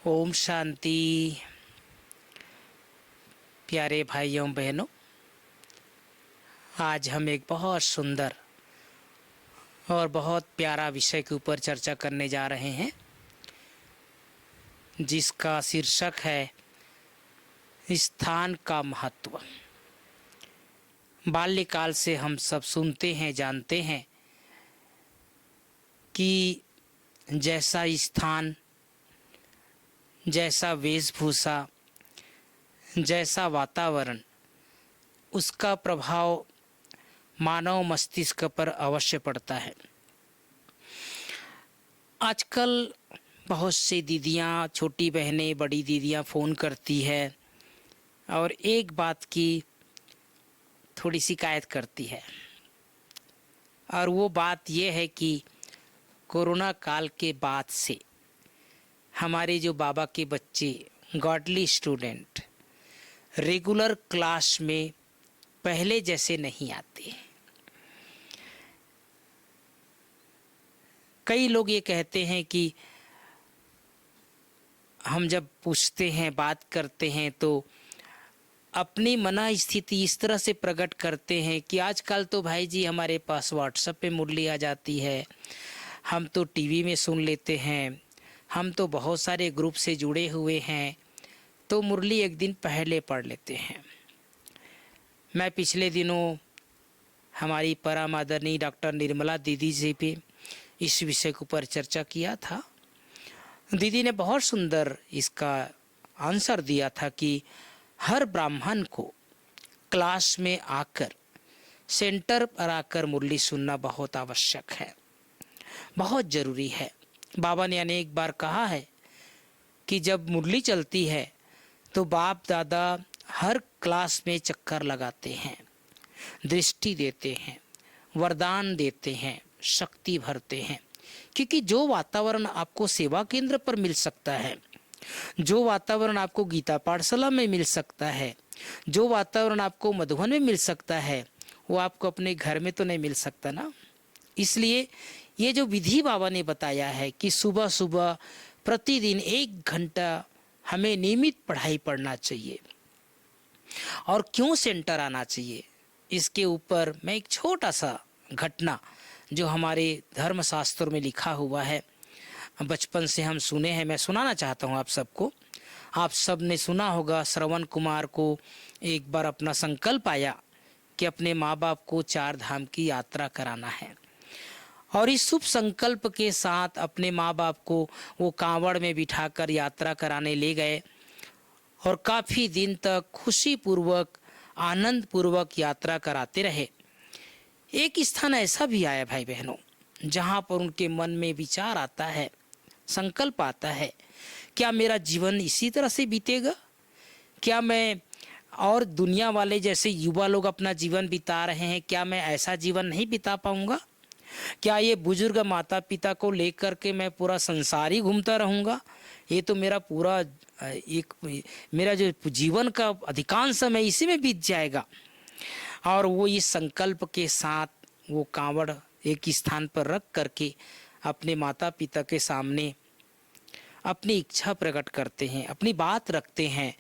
ओम शांति। प्यारे भाइयों बहनों, आज हम एक बहुत सुंदर और बहुत प्यारा विषय के ऊपर चर्चा करने जा रहे हैं, जिसका शीर्षक है स्थान का महत्व। बाल्यकाल से हम सब सुनते हैं, जानते हैं कि जैसा स्थान, जैसा वेशभूषा, जैसा वातावरण, उसका प्रभाव मानव मस्तिष्क पर अवश्य पड़ता है। आजकल बहुत सी दीदियाँ, छोटी बहनें, बड़ी दीदियाँ फ़ोन करती है और एक बात की थोड़ी शिकायत करती है, और वो बात ये है कि कोरोना काल के बाद से हमारे जो बाबा के बच्चे, गॉडली स्टूडेंट, रेगुलर क्लास में पहले जैसे नहीं आते। कई लोग ये कहते हैं कि हम जब पूछते हैं, बात करते हैं, तो अपनी मना स्थिति इस तरह से प्रकट करते हैं कि आजकल तो भाई जी हमारे पास व्हाट्सएप पे मुरली आ जाती है, हम तो टीवी में सुन लेते हैं, हम तो बहुत सारे ग्रुप से जुड़े हुए हैं, तो मुरली एक दिन पहले पढ़ लेते हैं। मैं पिछले दिनों हमारी परम आदरणीय डॉक्टर निर्मला दीदी जी पे इस विषय के ऊपर चर्चा किया था। दीदी ने बहुत सुंदर इसका आंसर दिया था कि हर ब्राह्मण को क्लास में आकर, सेंटर पर आकर मुरली सुनना बहुत आवश्यक है, बहुत ज़रूरी है। बाबा ने अनेक बार कहा है कि जब मुरली चलती है तो बाप दादा हर क्लास में चक्कर लगाते हैं, दृष्टि देते हैं, वरदान देते हैं, शक्ति भरते हैं। क्योंकि जो वातावरण आपको सेवा केंद्र पर मिल सकता है, जो वातावरण आपको गीता पाठशाला में मिल सकता है, जो वातावरण आपको मधुबन में मिल सकता है, वो आपको अपने घर में तो नहीं मिल सकता ना। इसलिए ये जो विधि बाबा ने बताया है कि सुबह सुबह प्रतिदिन 1 घंटा हमें नियमित पढ़ाई पढ़ना चाहिए, और क्यों सेंटर आना चाहिए, इसके ऊपर मैं एक छोटा सा घटना जो हमारे धर्मशास्त्रों में लिखा हुआ है, बचपन से हम सुने हैं, मैं सुनाना चाहता हूँ आप सबको। आप सब ने सुना होगा, श्रवण कुमार को एक बार अपना संकल्प आया कि अपने माँ बाप को 4 धाम की यात्रा कराना है, और इस शुभ संकल्प के साथ अपने माँ बाप को वो कांवड़ में बिठाकर यात्रा कराने ले गए, और काफ़ी दिन तक खुशी पूर्वक, आनंद पूर्वक यात्रा कराते रहे। एक स्थान ऐसा भी आया भाई बहनों, जहाँ पर उनके मन में विचार आता है, संकल्प आता है, क्या मेरा जीवन इसी तरह से बीतेगा? क्या मैं और दुनिया वाले जैसे युवा लोग अपना जीवन बिता रहे हैं, क्या मैं ऐसा जीवन नहीं बिता पाऊंगा? क्या ये बुजुर्ग माता पिता को लेकर के मैं पूरा संसार ही घूमता रहूँगा? ये तो मेरा पूरा मेरा जो जीवन का अधिकांश समय इसी में बीत जाएगा। और वो इस संकल्प के साथ वो कांवड़ एक स्थान पर रख करके अपने माता पिता के सामने अपनी इच्छा प्रकट करते हैं, अपनी बात रखते हैं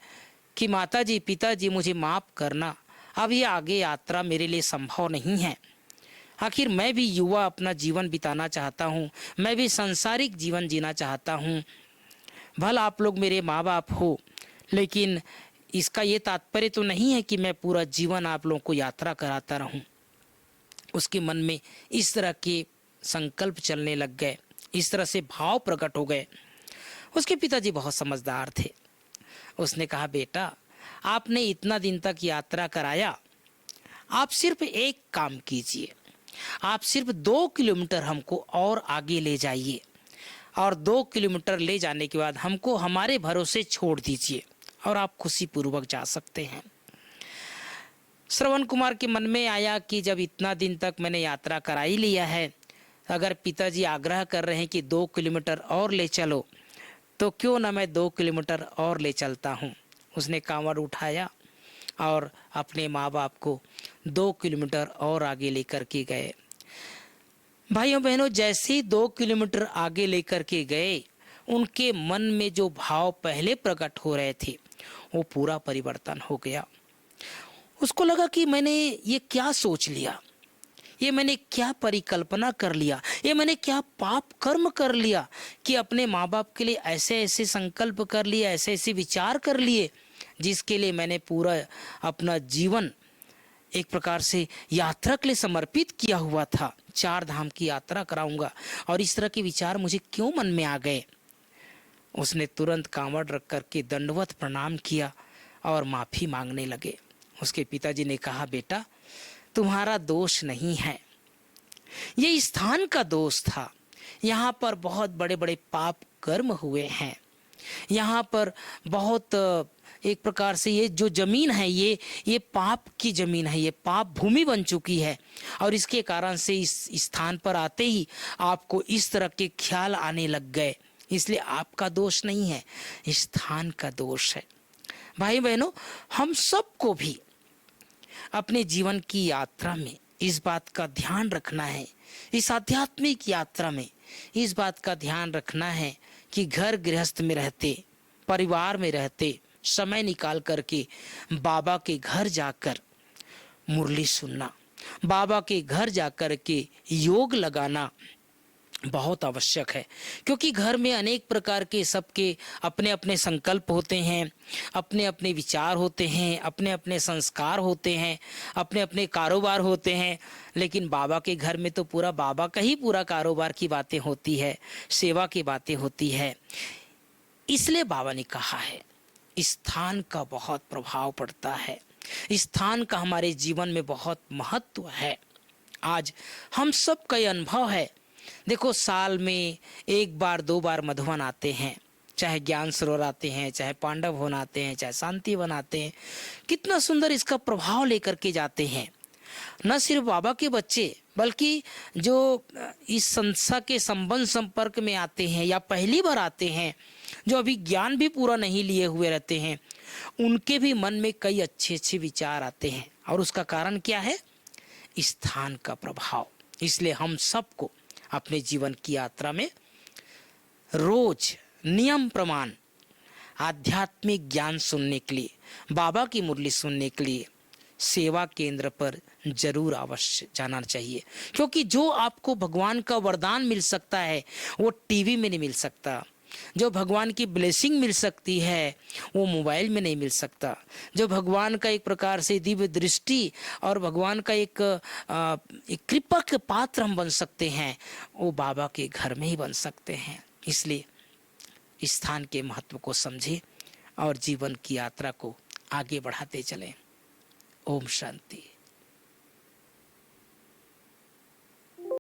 कि माता जी, पिता जी, मुझे माफ़ करना, अब ये आगे यात्रा मेरे लिए संभव नहीं है। आखिर मैं भी युवा अपना जीवन बिताना चाहता हूँ, मैं भी सांसारिक जीवन जीना चाहता हूँ। भला आप लोग मेरे माँ बाप हो, लेकिन इसका ये तात्पर्य तो नहीं है कि मैं पूरा जीवन आप लोगों को यात्रा कराता रहूं। उसके मन में इस तरह के संकल्प चलने लग गए, इस तरह से भाव प्रकट हो गए। उसके पिताजी बहुत समझदार थे। उसने कहा, बेटा, आपने इतना दिन तक यात्रा कराया, आप सिर्फ एक काम कीजिए, आप सिर्फ 2 किलोमीटर हमको और आगे ले जाइए, और 2 किलोमीटर ले जाने के बाद हमको हमारे भरोसे छोड़ दीजिए, और आप खुशी पूर्वक जा सकते हैं। श्रवण कुमार के मन में आया कि जब इतना दिन तक मैंने यात्रा करा ही लिया है, अगर पिताजी आग्रह कर रहे हैं कि 2 किलोमीटर और ले चलो, तो क्यों ना मैं 2 किलोमीटर और ले चलता हूँ। उसने कांवड़ उठाया और अपने माँ बाप को 2 किलोमीटर और आगे लेकर के गए। भाइयों बहनों, जैसे ही 2 किलोमीटर आगे लेकर के गए, उनके मन में जो भाव पहले प्रकट हो रहे थे वो पूरा परिवर्तन हो गया। उसको लगा कि मैंने ये क्या सोच लिया, ये मैंने क्या परिकल्पना कर लिया, ये मैंने क्या पाप कर्म कर लिया कि अपने माँ बाप के लिए ऐसे ऐसे संकल्प कर लिए, ऐसे ऐसे विचार कर लिए, जिसके लिए मैंने पूरा अपना जीवन एक प्रकार से यात्रा के लिए समर्पित किया हुआ था। 4 धाम की यात्रा कराऊंगा और इस तरह के विचार मुझे क्यों मन में आ गए। उसने तुरंत कांवड़ रख करके दंडवत प्रणाम किया और माफ़ी मांगने लगे। उसके पिताजी ने कहा, बेटा तुम्हारा दोष नहीं है, ये स्थान का दोष था। यहाँ पर बहुत बड़े बड़े पाप कर्म हुए हैं। यहाँ पर बहुत एक प्रकार से ये जो जमीन है ये पाप की जमीन है, ये पाप भूमि बन चुकी है और इसके कारण से इस स्थान पर आते ही आपको इस तरह के ख्याल आने लग गए। इसलिए आपका दोष नहीं है, स्थान का दोष है। भाई बहनों, हम सबको भी अपने जीवन की यात्रा में इस बात का ध्यान रखना है, इस आध्यात्मिक यात्रा में इस बात का ध्यान रखना है कि घर गृहस्थ में रहते, परिवार में रहते, समय निकाल करके बाबा के घर जाकर मुरली सुनना, बाबा के घर जाकर के योग लगाना बहुत आवश्यक है। क्योंकि घर में अनेक प्रकार के सबके अपने अपने संकल्प होते हैं, अपने अपने विचार होते हैं, अपने अपने संस्कार होते हैं, अपने अपने कारोबार होते हैं। लेकिन बाबा के घर में तो पूरा बाबा का ही पूरा कारोबार की बातें होती है, सेवा की बातें होती है। इसलिए बाबा ने कहा है स्थान का बहुत प्रभाव पड़ता है, स्थान का हमारे जीवन में बहुत महत्व है। आज हम सब का ये अनुभव है। देखो, साल में 1 बार 2 बार मधुबन आते हैं, चाहे ज्ञान सरोवर आते हैं, चाहे पांडव वन आते हैं, चाहे शांति वन आते हैं। कितना सुंदर इसका प्रभाव लेकर के जाते हैं। न सिर्फ बाबा के बच्चे बल्कि जो इस संस्था के संबंध संपर्क में आते हैं या पहली बार आते हैं, जो अभी ज्ञान भी पूरा नहीं लिए हुए रहते हैं, उनके भी मन में कई अच्छे अच्छे विचार आते हैं। और उसका कारण क्या है? स्थान का प्रभाव। इसलिए हम सबको अपने जीवन की यात्रा में रोज नियम प्रमाण आध्यात्मिक ज्ञान सुनने के लिए, बाबा की मुरली सुनने के लिए सेवा केंद्र पर जरूर अवश्य जाना चाहिए। क्योंकि जो आपको भगवान का वरदान मिल सकता है वो टीवी में नहीं मिल सकता। जो भगवान की ब्लेसिंग मिल सकती है वो मोबाइल में नहीं मिल सकता। जो भगवान का एक प्रकार से दिव्य दृष्टि और भगवान का एक कृपा के पात्र हम बन सकते हैं, वो बाबा के घर में ही बन सकते हैं। इसलिए स्थान के महत्व को समझें और जीवन की यात्रा को आगे बढ़ाते चलें। ओम शांति।